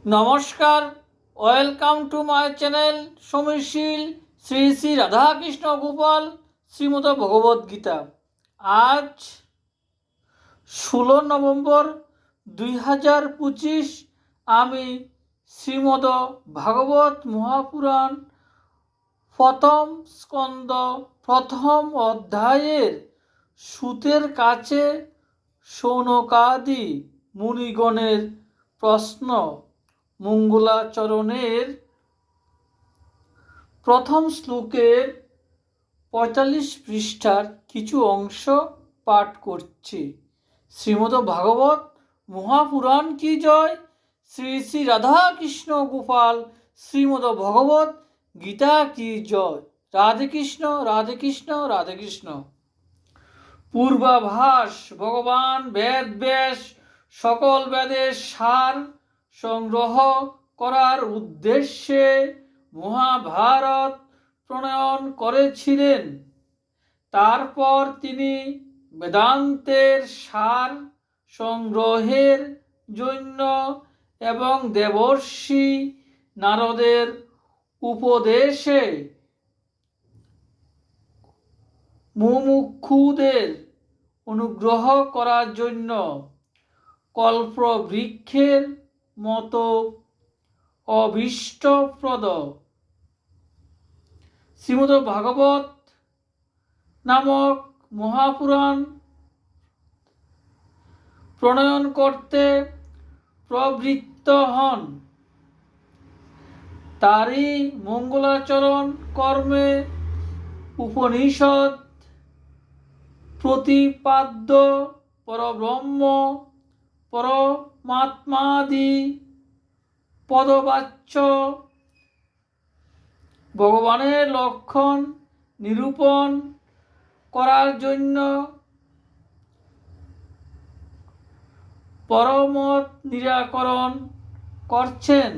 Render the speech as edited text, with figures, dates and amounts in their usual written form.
নমস্কার, welcome to my channel Samirsheel Shri Shri Radhakrishna Gopal Shrimad Bhagavadgita. আজ 16 November 2025। আমি শ্রীমদ ভাগবত মহাপুরাণ প্রথম স্কন্দ প্রথম অধ্যায়ের সূতের কাছে শৌনকাদি মুনিগণের প্রশ্ন মঙ্গলাচরণের প্রথম শ্লোকের 45 পৃষ্ঠার কিছু অংশ পাঠ করছি। শ্রীমদ ভাগবত মহাপুরাণ কি জয়, শ্রী শ্রী রাধাকৃষ্ণ গোপাল শ্রীমদ ভগবত গীতা কি জয়। রাধে কৃষ্ণ, রাধে কৃষ্ণ, রাধে কৃষ্ণ। পূর্বাভাস। ভগবান বেদ ব্যাস সকল বেদের সার সংগ্রহ করার উদ্দেশ্যে মহাভারত প্রণয়ন করেছিলেন। তারপর তিনি বেদান্তের সার সংগ্রহের জন্য এবং দেবর্ষি নারদের উপদেশে মুমুক্ষুদের অনুগ্রহ করার জন্য কল্পবৃক্ষের মতো অভীষ্টপ্রদ শ্রীমদ ভাগবত নামক মহাপুরাণ প্রণয়ন করতে প্রবৃত্ত হন। তারই মঙ্গলাচরণ কর্মে উপনিষদ প্রতিপাদ্য পরব্রহ্ম পরমাত্মাদি পদবাচ্য ভগবানের লক্ষণ নিরূপণ করার জন্য পরমত নিরাকরণ করছেন।